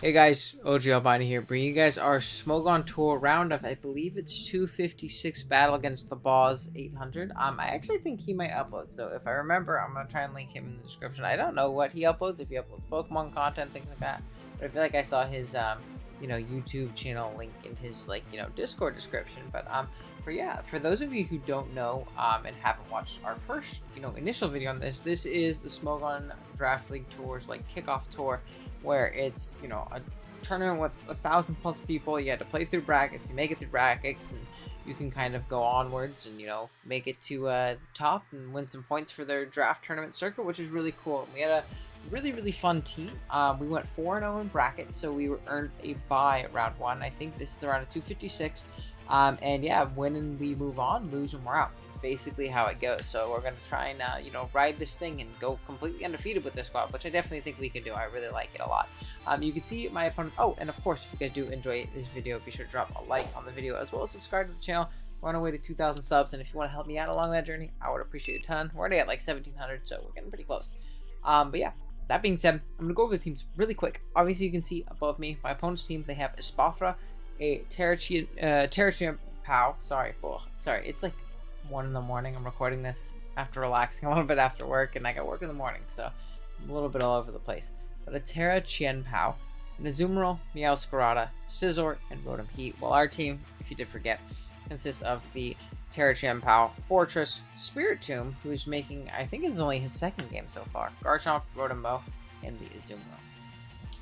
Hey guys, OG Albani here, bringing you guys our Smogon tour round of, I believe it's 256 battle against the boss 800. I actually think he might upload, so if I remember, I'm gonna try and link him in the description. I don't know what he uploads, if he uploads Pokemon content, things like that, but I feel like I saw his, YouTube channel link in his, Discord description, but yeah, for those of you who don't know, and haven't watched our first, initial video on this, this is the Smogon Draft League Tours, Kickoff Tour, where it's a tournament with 1,000+ people. You had to play through brackets, you make it through brackets, and you can kind of go onwards and make it to the top and win some points for their draft tournament circuit, which is really cool. We had a really fun team. We went 4-0 in brackets, so we earned a bye at round 1. I think this is around a 256, and yeah, win and we move on, lose and we're out. Basically how it goes. So we're going to try and ride this thing and go completely undefeated with this squad, which I definitely think we can do. I really like it a lot. You can see my opponents. Oh, and of course, if you guys do enjoy this video, be sure to drop a like on the video as well as subscribe to the channel. We're on our way to 2,000 subs, and if you want to help me out along that journey, I would appreciate a ton. We're already at 1,700, so we're getting pretty close. But yeah, that being said, I'm going to go over the teams really quick. Obviously, you can see above me my opponent's team. They have Espathra, a Terrachian Pow. Sorry, it's 1 in the morning. I'm recording this after relaxing a little bit after work, and I got work in the morning, so I'm a little bit all over the place. But a Terra Chien Pao, an Azumarill, Meowscarada, Scizor, and Rotom Heat. Well, our team, if you did forget, consists of the Terra Chien Pao, Fortress, Spirit Tomb, who's making, I think is only his second game so far, Garchomp, Rotom and the Azumarill.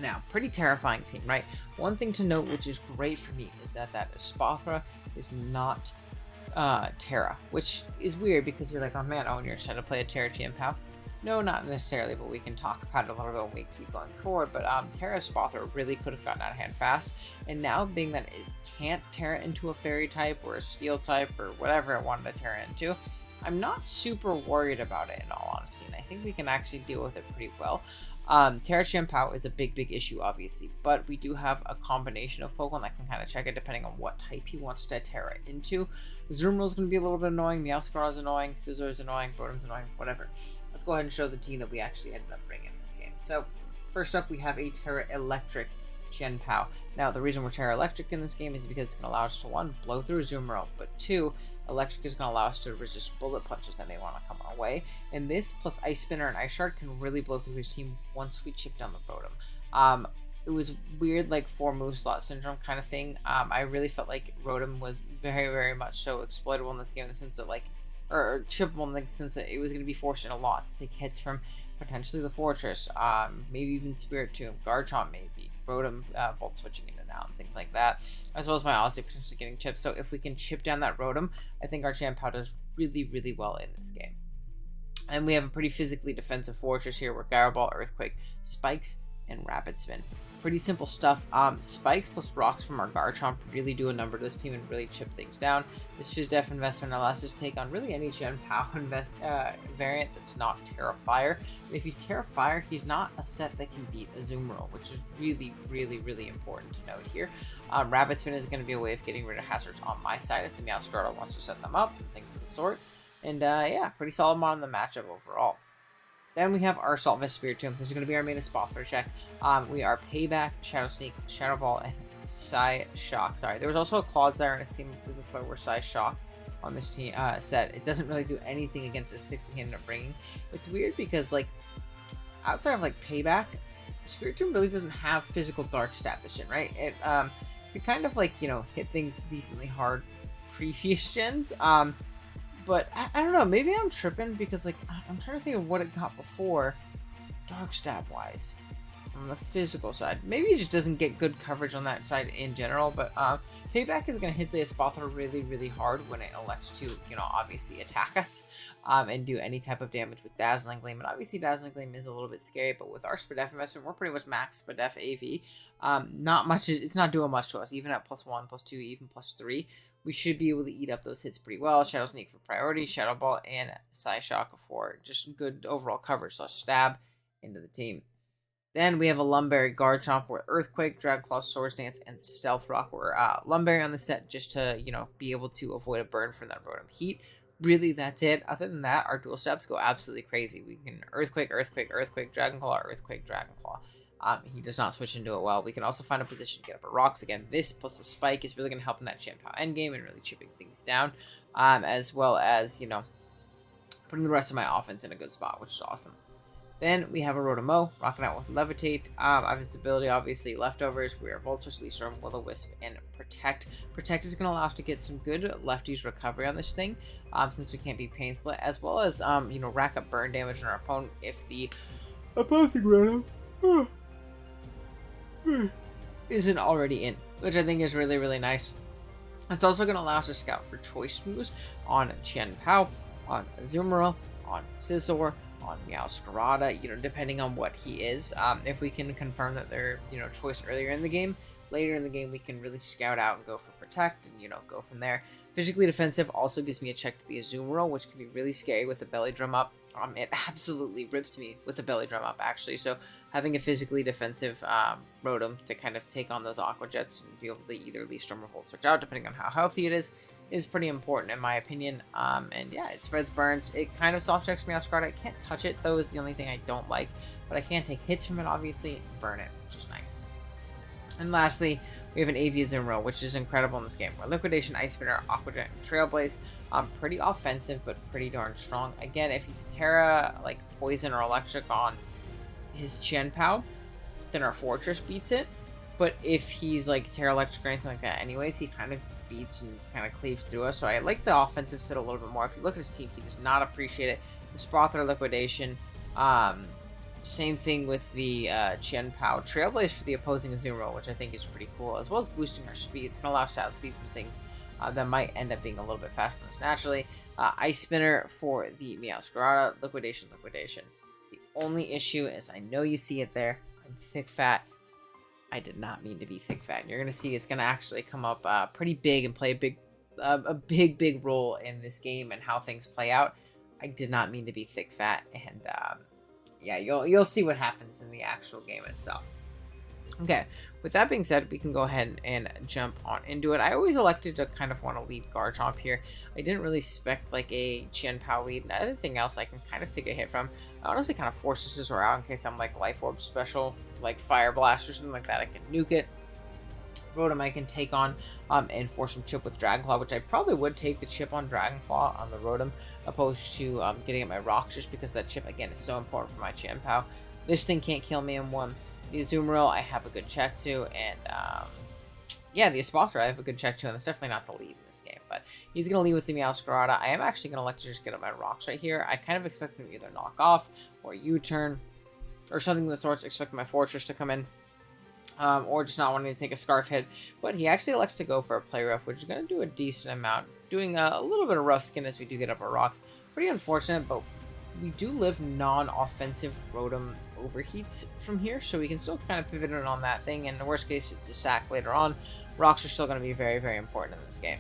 Now, pretty terrifying team, right? One thing to note, which is great for me, is that Espathra is not Terra, which is weird because you're like, oh man, Owen, you're trying to play a Terra Chien-Pao. No, not necessarily, but we can talk about it a little bit when we keep going forward. But Terra Espathra really could have gotten out of hand fast, and now being that it can't Terra into a Fairy type or a Steel type or whatever it wanted to Terra into, I'm not super worried about it in all honesty, and I think we can actually deal with it pretty well. Terra Chien-Pao is a big issue, obviously, but we do have a combination of Pokemon that can kind of check it depending on what type he wants to Terra into. Azumarill is going to be a little bit annoying, Meowscarada is annoying, Scizor is annoying, Rotom's annoying, whatever. Let's go ahead and show the team that we actually ended up bringing in this game. So, first up, we have a Terra Electric Chien-Pao. Now, the reason we're Terra Electric in this game is because it's going to allow us to, 1, blow through Azumarill, but 2, Electric is going to allow us to resist bullet punches that may want to come our way. And this plus Ice Spinner and Ice Shard can really blow through his team once we chip down the Rotom. It was weird, 4-move slot syndrome kind of thing. I really felt like Rotom was very much so exploitable in this game in the sense that, or chippable in the sense that it was going to be forced in a lot to take hits from potentially the Fortress, maybe even Spirit Tomb, Garchomp maybe, Rotom Volt switching in and out, and things like that, as well as my Ozzy potentially getting chipped. So if we can chip down that Rotom, I think our Chien-Pao does really well in this game. And we have a pretty physically defensive Fortress here with Gyro Ball, Earthquake, Spikes, and Rapid Spin. Pretty simple stuff. Spikes plus Rocks from our Garchomp really do a number to this team and really chip things down. This Fizdef investment allows us to take on really any Chien-Pao variant that's not Terra Fire. If he's Terra Fire, he's not a set that can beat Azumarill, which is really important to note here. Rapid Spin is going to be a way of getting rid of hazards on my side if the Meowscarada wants to set them up and things of the sort. And yeah, pretty solid mod in the matchup overall. Then we have our Assault Vest Spirit Tomb. This is going to be our main Espathra check. We are Payback, Shadow Sneak, Shadow Ball, and Psy Shock. Sorry, there was also a Clodsire and a Steam. That's why we're Psy Shock on this team set. It doesn't really do anything against the 6 that he ended up bringing. It's weird because, outside of, Payback, Spirit Tomb really doesn't have physical Dark Stab this gen, right? It could kind of, hit things decently hard previous gens. But I don't know, maybe I'm tripping because I'm trying to think of what it got before Dark Stab wise on the physical side. Maybe it just doesn't get good coverage on that side in general, but Payback is going to hit the Espathra really hard when it elects to, obviously attack us and do any type of damage with Dazzling Gleam. And obviously Dazzling Gleam is a little bit scary, but with our Spadef investment, we're pretty much max Spadef AV. Not much, it's not doing much to us, even at +1, +2, even +3. We should be able to eat up those hits pretty well. Shadow Sneak for priority, Shadow Ball, and Psy Shock for just good overall coverage. So stab into the team. Then we have a Lumberry Garchomp with Earthquake, Dragon Claw, Swords Dance, and Stealth Rock. We're Lumberry on the set just to, be able to avoid a burn from that Rotom Heat. Really, that's it. Other than that, our dual stabs go absolutely crazy. We can Earthquake, Earthquake, Earthquake, Dragon Claw, Earthquake, Dragon Claw. He does not switch into it well. We can also find a position to get up at rocks. Again, this plus a spike is really going to help in that Chien-Pao endgame and really chipping things down, as well as, you know, putting the rest of my offense in a good spot, which is awesome. Then we have a Rotom-O, rocking out with Levitate. I have its ability, obviously, leftovers. We are Volt Switch, Leaf Storm, Will-O-Wisp, and Protect. Protect is going to allow us to get some good lefties recovery on this thing, since we can't be Pain Split, as well as, you know, rack up burn damage on our opponent if the opposing Rotom isn't already in, which I think is really, really nice. It's also going to allow us to scout for choice moves on Chien-Pao, on Azumarill, on Scizor, on Meowscarada, you know, depending on what he is. If we can confirm that they're, you know, choice earlier in the game, later in the game we can really scout out and go for Protect and, you know, go from there. Physically defensive also gives me a check to the Azumarill, which can be really scary with the belly drum up. It absolutely rips me with the belly drum up, actually. So having a physically defensive Rotom to kind of take on those Aqua Jets and be able to either Leaf Storm or Volt Switch out, depending on how healthy it is pretty important in my opinion. And yeah, it spreads burns. It kind of soft checks Meowscarada. I can't touch it though, is the only thing I don't like, but I can take hits from it obviously and burn it, which is nice. And lastly, we have an AV Azumarill, which is incredible in this game. Where Liquidation, Ice Spinner, Aqua Jet, and Trailblaze, pretty offensive but pretty darn strong. Again, if he's Terra, like Poison or Electric on his Chien-Pao, then our Fortress beats it. But if he's like Terra Electric or anything like that anyways, he kind of beats and kind of cleaves through us. So I like the offensive set a little bit more. If you look at his team, he does not appreciate it. The Espathra Liquidation, same thing with the Chien-Pao. Trailblaze for the opposing Azumarill, which I think is pretty cool, as well as boosting our speed. It's going to allow us to outspeed some things that might end up being a little bit faster than us naturally. Ice Spinner for the Meowscarada. Liquidation. The only issue is, I know you see it there, I'm thick fat. I did not mean to be thick fat. And you're going to see it's going to actually come up pretty big and play a big role in this game and how things play out. I did not mean to be thick fat, and yeah, you'll see what happens in the actual game itself. Okay, with that being said, we can go ahead and jump on into it. I always elected to kind of want to lead Garchomp here. I didn't really expect like a Chien-Pao lead, and everything else I can kind of take a hit from. I honestly kind of force Scizor out in case I'm like Life Orb special, like Fire Blast or something like that. I can nuke it. Rotom I can take on and force some chip with Dragon Claw, which I probably would take the chip on Dragon Claw on the Rotom, opposed to getting at my rocks, just because that chip again is so important for my Chien-Pao. This thing can't kill me in one. The Azumarill I have a good check to, and yeah, the Espathra I have a good check to, and it's definitely not the lead in this game, but he's going to lead with the Meowscarada. I am actually going to elect to just get up my rocks right here. I kind of expect him to either knock off or U-turn or something of the sorts, expecting my Fortress to come in. Or just not wanting to take a Scarf hit, but he actually elects to go for a Play Rough, which is going to do a decent amount, doing a little bit of rough skin as we do get up our rocks. Pretty unfortunate, but we do live non-offensive Rotom overheats from here, so we can still kind of pivot in on that thing. In the worst case, it's a sack later on. Rocks are still going to be very, very important in this game.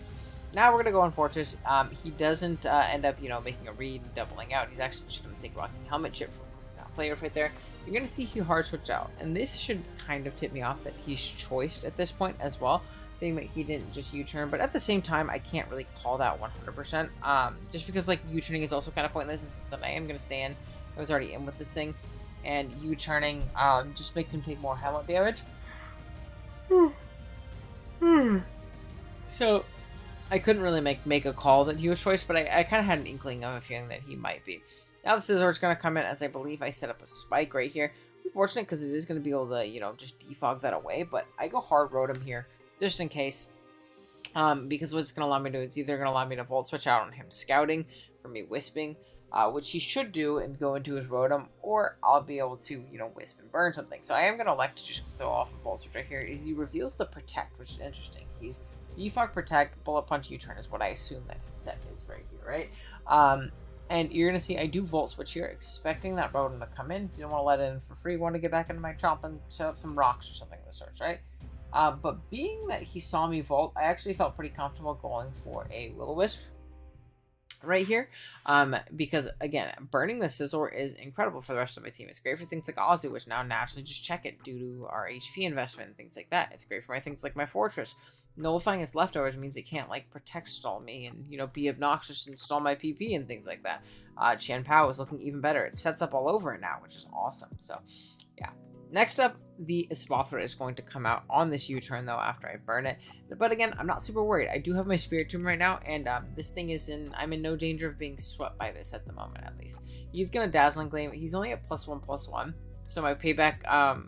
Now we're going to go on Fortress. He doesn't end up, you know, making a read and doubling out. He's actually just going to take Rocking Helmet Chip from that Play Rough right there. You're going to see he hard switch out, and this should kind of tip me off that he's choiced at this point as well, being that he didn't just U-turn, but at the same time, I can't really call that 100%, just because, like, U-turning is also kind of pointless, and since I am going to stay in, I was already in with this thing, and U-turning just makes him take more helmet damage. So, I couldn't really make a call that he was choiced, but I kind of had an inkling of a feeling that he might be. Now the Scizor is going to come in, as I believe I set up a spike right here. Unfortunate, because it is going to be able to, you know, just defog that away, but I go hard Rotom here, just in case. Because what it's going to allow me to do, it's either going to allow me to Volt Switch out on him scouting, for me Wisping, which he should do and go into his Rotom, or I'll be able to, you know, Wisp and burn something. So I am going to elect to just throw off a Volt Switch right here. He reveals the Protect, which is interesting. He's Defog, Protect, Bullet Punch, U-turn is what I assume that his set is right here, right? And you're going to see I do Volt Switch here, expecting that Rotom to come in. Didn't want to let it in for free. Want to get back into my Chomp and set up some rocks or something of the sorts, right? But being that he saw me Volt, I actually felt pretty comfortable going for a Will-O-Wisp right here. Because, again, burning the Scizor is incredible for the rest of my team. It's great for things like Azu, which now naturally just check it due to our HP investment and things like that. It's great for my things like my Fortress. Nullifying its leftovers means it can't, like, Protect stall me and, you know, be obnoxious and stall my PP and things like that. Chien-Pao is looking even better. It sets up all over it now, which is awesome. So, yeah. Next up, the Espathra is going to come out on this U-turn, though, after I burn it. But again, I'm not super worried. I do have my Spirit Tomb right now, and this thing I'm in no danger of being swept by this at the moment, at least. He's going to Dazzling Gleam. He's only at +1/+1. So my payback,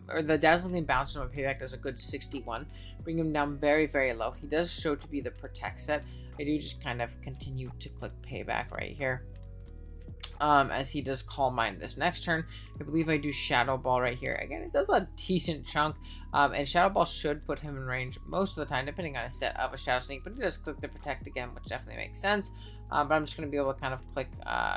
or the Dazzling Gleam bounce on my payback does a good 61. Bring him down very, very low. He does show to be the Protect set. I do just kind of continue to click payback right here. As he does Calm Mind this next turn. I believe I do Shadow Ball right here. Again, it does a decent chunk, and Shadow Ball should put him in range most of the time, depending on his set of a Shadow Sneak, but he does click the Protect again, which definitely makes sense. But I'm just going to be able to kind of click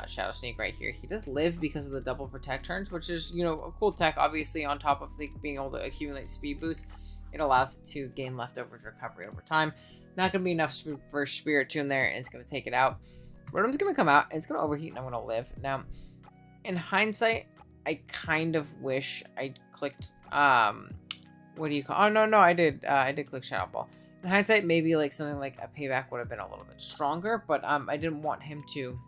Shadow Sneak right here. He does live because of the double Protect turns, which is, you know, a cool tech, obviously, on top of being able to accumulate speed boost. It allows it to gain leftovers recovery over time. Not going to be enough for Spirit Tomb there, and it's going to take it out. Rotom's going to come out, and it's going to overheat, and I'm going to live. Now, in hindsight, I kind of wish I clicked, what do you call, oh, no, I did click Shadow Ball. In hindsight, maybe like something like a payback would have been a little bit stronger, but I didn't want him to,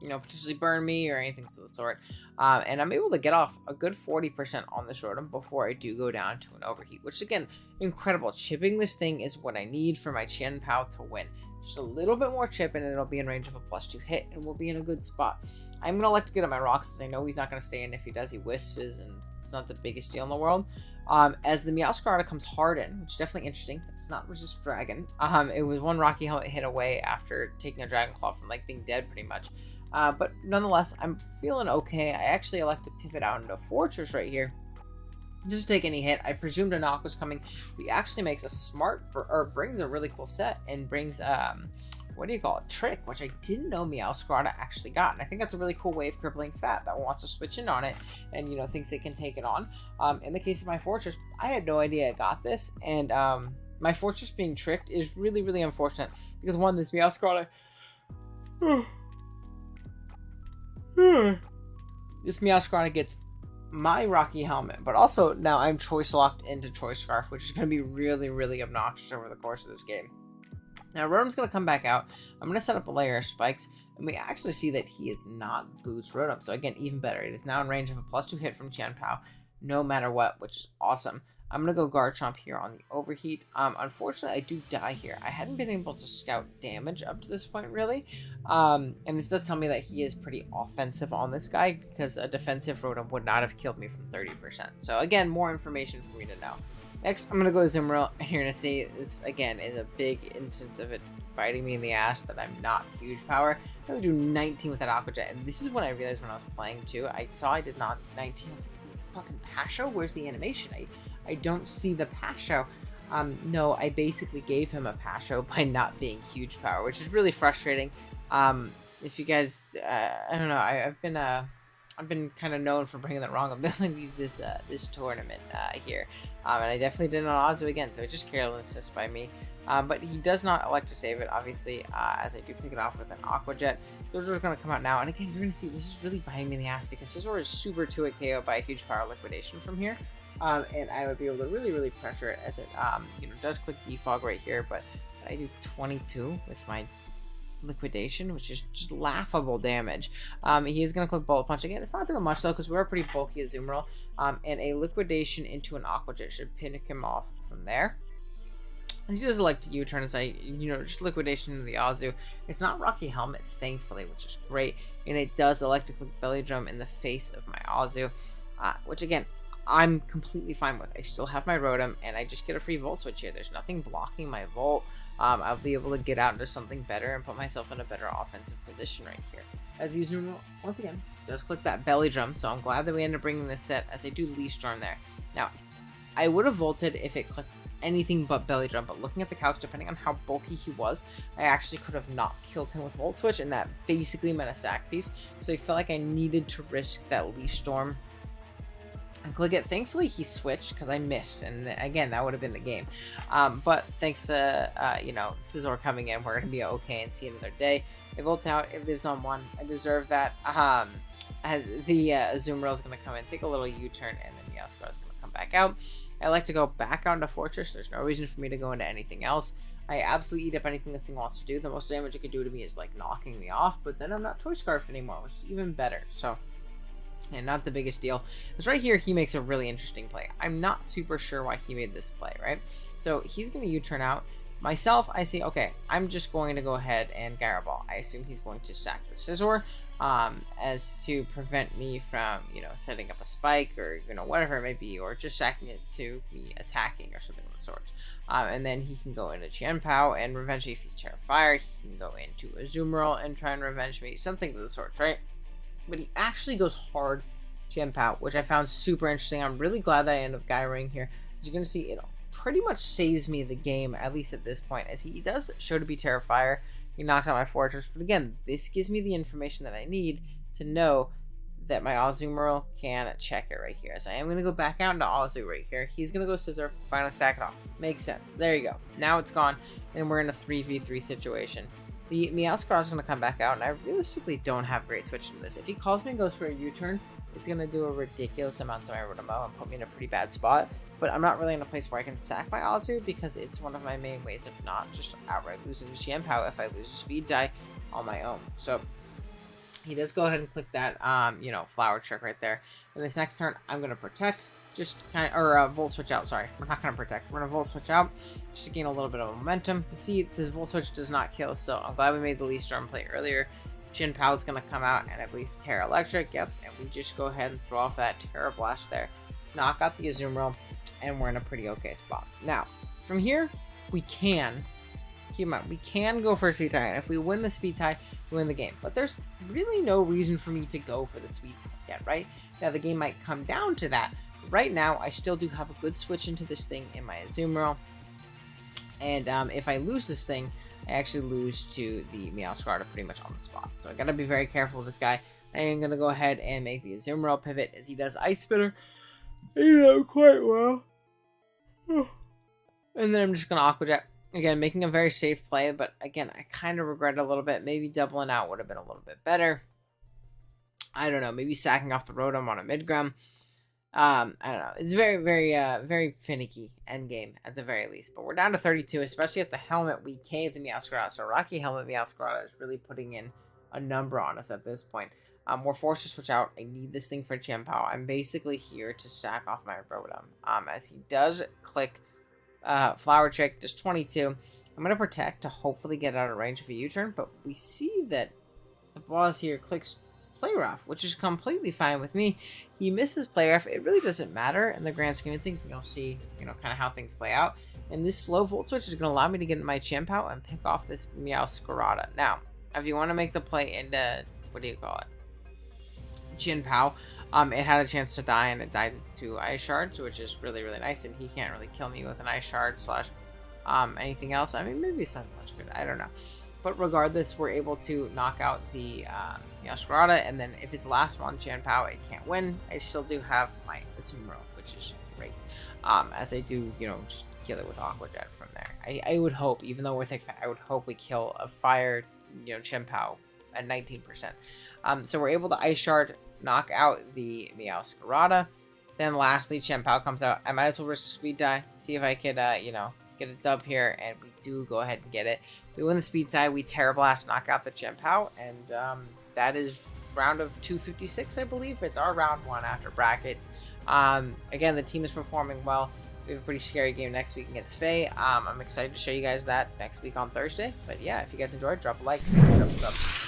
you know, potentially burn me or anything of the sort. And I'm able to get off a good 40% on this Rotom before I do go down to an overheat, which again, incredible. Chipping this thing is what I need for my Chien Pao to win. Just a little bit more chip and it'll be in range of a +2 hit and we'll be in a good spot. I'm going to elect to get on my rocks as I know he's not going to stay in. If he does, he wisps and it's not the biggest deal in the world. As the Meowscarada comes hard in, which is definitely interesting. It's not Resist Dragon. It was one Rocky Helmet hit away after taking a Dragon Claw from like being dead pretty much. But nonetheless, I'm feeling okay. I actually elect to pivot out into Fortress right here. Just take any hit. I presumed a knock was coming. He actually makes a smart, or brings a really cool set and brings, what do you call it? Trick, which I didn't know Meowscarada actually got. And I think that's a really cool way of crippling Fat that wants to switch in on it and, you know, thinks it can take it on. In the case of my Fortress, I had no idea I got this. And my Fortress being tricked is really, really unfortunate because one, this Meowscarada, this Meowscarada gets my Rocky Helmet, but also now I'm choice locked into Choice Scarf, which is going to be really, really obnoxious over the course of this game. Now Rotom's going to come back out. I'm going to set up a layer of spikes, and we actually see that he is not Boots Rotom. So again, even better. It is now in range of a +2 hit from Chien Pao, no matter what, which is awesome. I'm going to go Garchomp here on the overheat. Unfortunately, I do die here. I hadn't been able to scout damage up to this point, really. And this does tell me that he is pretty offensive on this guy, because a defensive Rotom would not have killed me from 30%. So again, more information for me to know. Next, I'm going to go to Zumril, and you're going to see this, again, is a big instance of it biting me in the ass that I'm not huge power. I'm going to do 19 with that Aqua Jet, and this is when I realized when I was playing, too. I saw I did not 19. I was like, is it fucking Pasho? Where's the animation? I don't see the Pasho. No, I basically gave him a Pasho by not being huge power, which is really frustrating. If you guys, I don't know, I've been kind of known for bringing that wrong abilities this tournament here, and I definitely did on Azu again, so it's just carelessness by me. But he does not elect to save it, obviously, as I do pick it off with an Aqua Jet. Scizor's going to come out now, and again, you're going to see this is really biting me in the ass because Scizor is super 2-hit KO by a huge power liquidation from here. And I would be able to really, really pressure it as it, you know, does click defog right here, but I do 22 with my liquidation, which is just laughable damage. He is going to click Bullet Punch again. It's not doing much though, because we're pretty bulky as Azumarill, and a liquidation into an Aqua Jet should pin him off from there. He does like to U-turn as I, you know, just liquidation into the Azu. It's not Rocky Helmet, thankfully, which is great, and it does elect to click Belly Drum in the face of my Azu, which again, I'm completely fine with. I still have my Rotom, and I just get a free Volt Switch here. There's nothing blocking my Volt. I'll be able to get out into something better and put myself in a better offensive position right here. As usual, once again, does click that Belly Drum, so I'm glad that we ended up bringing this set as I do Leaf Storm there. Now, I would have volted if it clicked anything but Belly Drum, but looking at the couch, depending on how bulky he was, I actually could have not killed him with Volt Switch, and that basically meant a sack piece. So I felt like I needed to risk that Leaf Storm and click it. Thankfully he switched because I missed, and again that would have been the game, but thanks to you know, Scizor coming in, we're gonna be okay and see another day. It volts out, it lives on 1. I deserve that. As the Azumarill is gonna come in, take a little U-turn, and then Meowscarada is gonna come back out. I like to go back onto Fortress. There's no reason for me to go into anything else. I absolutely eat up anything this thing wants to do. The most damage it can do to me is like knocking me off, but then I'm not Choice Scarfed anymore, which is even better. So and not the biggest deal. Because right here, he makes a really interesting play. I'm not super sure why he made this play, right? So he's going to U-turn out. Myself, I say, okay, I'm just going to go ahead and Gyro Ball. I assume he's going to sack the Scizor as to prevent me from, setting up a spike or, whatever it may be, or just sacking it to me attacking or something of the sort. And then he can go into Chien-Pao and revenge me if he's Terra Fire. He can go into Azumarill and try and revenge me, something of the sorts, right? But he actually goes hard Chien-Pao, which I found super interesting. I'm really glad that I ended up Gyroing here. As you're going to see, it pretty much saves me the game, at least at this point, as he does show to be Terra Fire. He knocked out my Fortress, but again, this gives me the information that I need to know that my Azumarill can check it right here. So I am going to go back out into Azu right here. He's going to go Scizor, finally stack it off. Makes sense. There you go. Now it's gone, and we're in a 3v3 situation. The Meowscarada is going to come back out, and I realistically don't have great switch into this. If he calls me and goes for a U-turn, it's going to do a ridiculous amount to my Rotom and put me in a pretty bad spot. But I'm not really in a place where I can sack my Azu, because it's one of my main ways, if not just outright losing to Chien-Pao if I lose a speed die on my own. So he does go ahead and click that, Flower Trick right there. And this next turn, I'm going to Protect, Volt Switch out, sorry. We're not going to Protect. We're going to Volt Switch out, just to gain a little bit of momentum. You see, this Volt Switch does not kill, so I'm glad we made the Leaf Storm play earlier. Chien-Pao is going to come out, and I believe Terra Electric, yep, and we just go ahead and throw off that Terra Blast there. Knock out the Azumarill, and we're in a pretty okay spot. Now, from here, we can, keep in mind, we can go for a speed tie, and if we win the speed tie, we win the game. But there's really no reason for me to go for the speed tie yet, right? Now, the game might come down to that. Right now, I still do have a good switch into this thing in my Azumarill, and if I lose this thing, I actually lose to the Meowscarada pretty much on the spot. So I gotta be very careful with this guy. I am gonna go ahead and make the Azumarill pivot as he does Ice Spitter. Quite well. And then I'm just gonna Aqua Jet. Again, making a very safe play, but again, I kind of regret it a little bit. Maybe doubling out would have been a little bit better. I don't know. Maybe sacking off the Rotom on a mid-gram. I don't know. It's very, very, very finicky endgame at the very least. But we're down to 32, especially if the helmet we caved the Meowscarada. So Rocky Helmet Meowscarada is really putting in a number on us at this point. We're forced to switch out. I need this thing for Chien-Pao. I'm basically here to sack off my Rotom. As he does click Flower Trick, does 22. I'm going to Protect to hopefully get out of range of a U-turn. But we see that the boss here clicks Play Rough, which is completely fine with me. He misses Play Rough. It really doesn't matter in the grand scheme of things, and you'll see, kind of how things play out. And this slow Volt Switch is going to allow me to get in my Chien-Pao and pick off this Meowscarada. Now, if you want to make the play into, what do you call it? Chien-Pao, it had a chance to die, and it died to Ice Shards, which is really, really nice, and he can't really kill me with an Ice Shard slash anything else. I mean, maybe it's not much good. I don't know. But regardless, we're able to knock out the Meowscarada, and then if it's the last one, Chien-Pao, it can't win. I still do have my Azumarill, which is great. As I do, just kill it with Aqua Jet from there. I would hope, even though we're thick fat, I would hope we kill a fire, Chien-Pao at 19%. So we're able to Ice Shard, knock out the Meowscarada. Then lastly, Chien-Pao comes out. I might as well risk speed die, see if I could, get a dub here, and we do go ahead and get it. We win the speed tie, we Terra Blast, knock out the Chien-Pao, and that is round of 256, I believe. It's our round 1 after brackets. Again, the team is performing well. We have a pretty scary game next week against Faye. I'm excited to show you guys that next week on Thursday. But yeah, if you guys enjoyed, drop a like, drop a sub.